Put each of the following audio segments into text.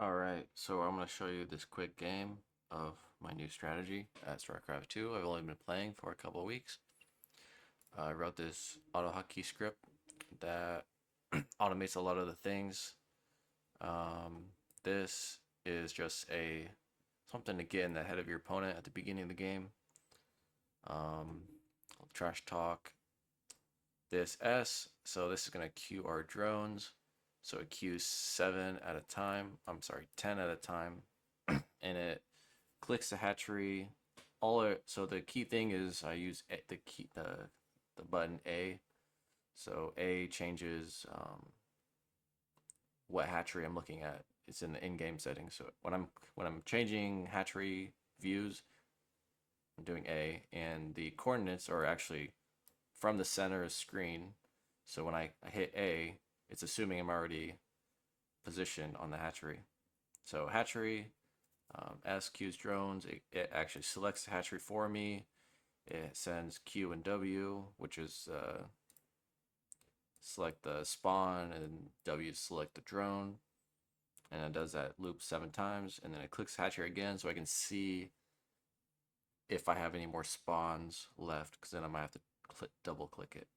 Alright, so I'm going to show you this quick game of my new strategy at Starcraft II. I've only been playing for a couple of weeks. I wrote this AutoHotkey script that automates a lot of the things. Um, this is just something to get in the head of your opponent at the beginning of the game. Um, Trash talk. This S, so this is going to queue our drones. So it queues 7 at a time. I'm sorry, 10 at a time. And it clicks the hatchery. So the key thing is I use the button A. So A changes what hatchery I'm looking at. It's in the in-game settings. So when I'm changing hatchery views, I'm doing A, and the coordinates are actually from the center of screen. So when I hit A, it's assuming I'm already positioned on the hatchery. So hatchery, S queues drones. It actually selects the hatchery for me. It sends Q and W, which is select the spawn, and W select the drone. And it does that loop 7 times. And then it clicks hatchery again so I can see if I have any more spawns left, because then I might have to double click it.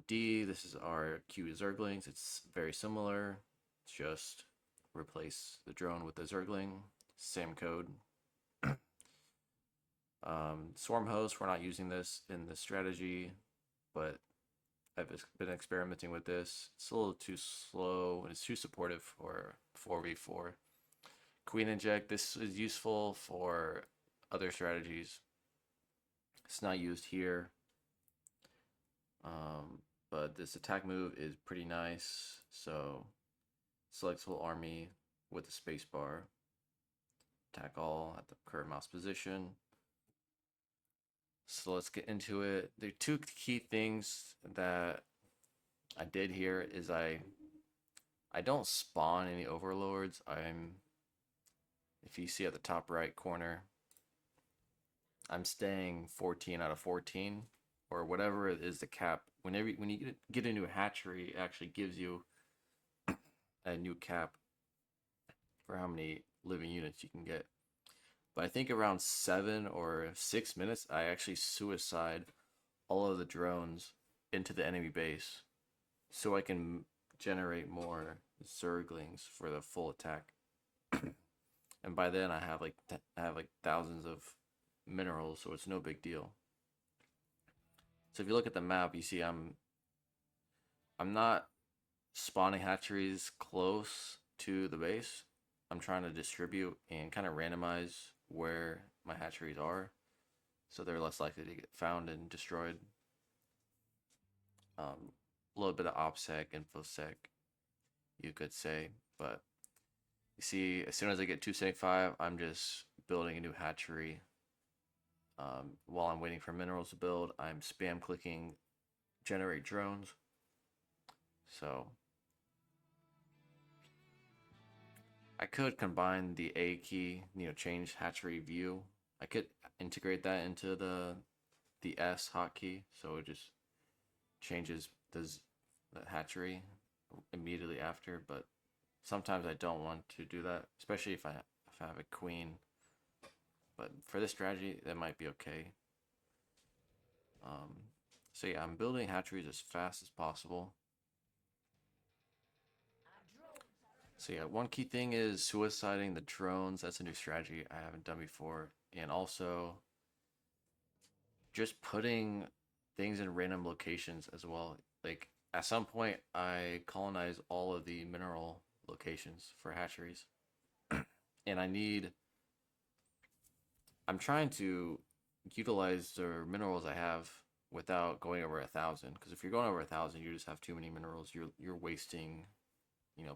D, this is our Q Zerglings. It's very similar. It's just replace the drone with the Zergling. Same code. Swarm host, we're not using this in the strategy, but I've been experimenting with this. It's a little too slow and it's too supportive for 4v4. Queen inject, this is useful for other strategies. It's not used here. But this attack move is pretty nice. So select full army with the spacebar. Attack all at the current mouse position. So let's get into it. The two key things that I did here is I don't spawn any overlords. If you see at the top right corner, I'm staying 14 out of 14 or whatever it is the cap. When you get into a hatchery, it actually gives you a new cap for how many living units you can get. But I think around 7 or 6 minutes, I actually suicide all of the drones into the enemy base so I can generate more Zerglings for the full attack. And by then I have like thousands of minerals, so it's no big deal. So if you look at the map, you see I'm not spawning hatcheries close to the base. I'm trying to distribute and kind of randomize where my hatcheries are, so they're less likely to get found and destroyed. A little bit of OPSEC, InfoSec, you could say, but you see, as soon as I get 275, I'm just building a new hatchery. While I'm waiting for minerals to build, I'm spam clicking generate drones. So I could combine the A key, change hatchery view. I could integrate that into the S hotkey, so it just changes the hatchery immediately after. But sometimes I don't want to do that, especially if I have a queen. But for this strategy, that might be okay. So yeah, I'm building hatcheries as fast as possible. So yeah, one key thing is suiciding the drones. That's a new strategy I haven't done before. And also just putting things in random locations as well. Like at some point I colonize all of the mineral locations for hatcheries. And I'm trying to utilize the minerals I have without going over 1,000. Because if you're going over 1,000, you just have too many minerals. You're wasting,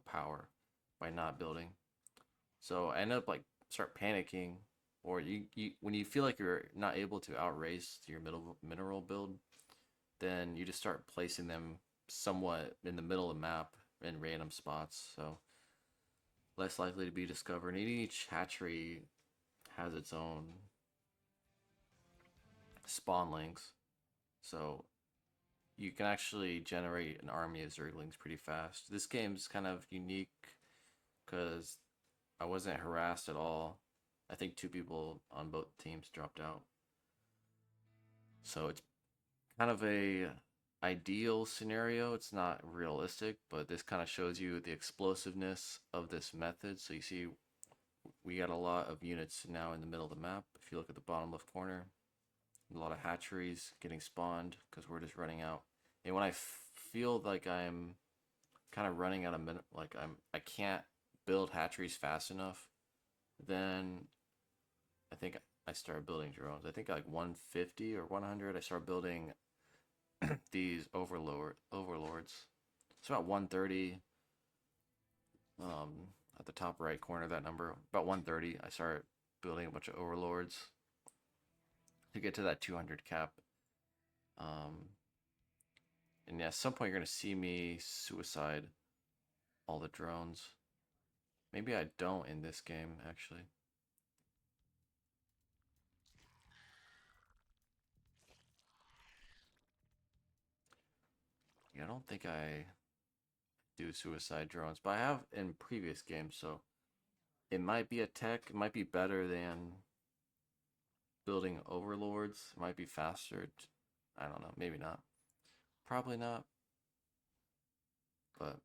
power by not building. So I end up like start panicking, or you when you feel like you're not able to outrace your mineral build, then you just start placing them somewhat in the middle of the map in random spots. So less likely to be discovered. And each hatchery has its own spawn links, so you can actually generate an army of Zerglings pretty fast. This game's kind of unique because I wasn't harassed at all. I think two people on both teams dropped out. So it's kind of a ideal scenario. It's not realistic, but this kind of shows you the explosiveness of this method. So you see we got a lot of units now in the middle of the map. If you look at the bottom left corner, a lot of hatcheries getting spawned because we're just running out. And when I feel like I'm kind of running out of minute, like I can't build hatcheries fast enough, then I think I start building drones. I think like 150 or 100, I start building these overlords. It's about 130. At the top right corner of that number, about 130, I start building a bunch of overlords to get to that 200 cap. Um, and yeah, at some point you're gonna see me suicide all the drones. Maybe I don't in this game actually. Yeah, I don't think I do suicide drones, but I have in previous games, so it might be a tech. It might be better than building overlords. It might be faster. I don't know. Maybe not. Probably not. But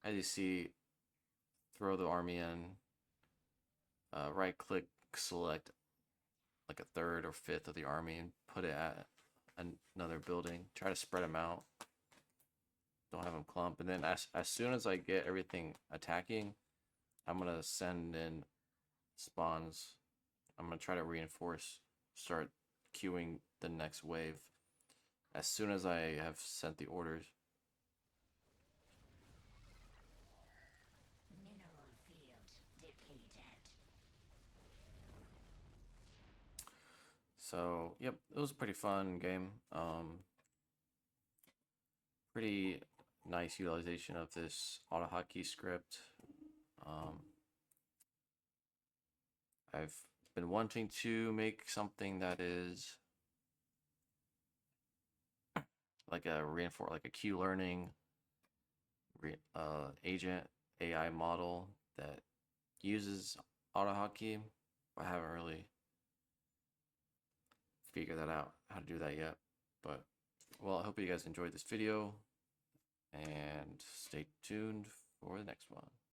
as you see, throw the army in. Right click, select like a third or fifth of the army and put it at another building. Try to spread them out. Don't have them clump. And then as soon as I get everything attacking, I'm gonna send in spawns. I'm gonna try to reinforce, start queuing the next wave as soon as I have sent the orders. Mineral field depleted. So yep, it was a pretty fun game. Pretty nice utilization of this AutoHotkey script. Um, I've been wanting to make something that is like a reinforce, like a Q learning agent AI model that uses AutoHotkey. I haven't really figured that out how to do that yet. But well, I hope you guys enjoyed this video and stay tuned for the next one.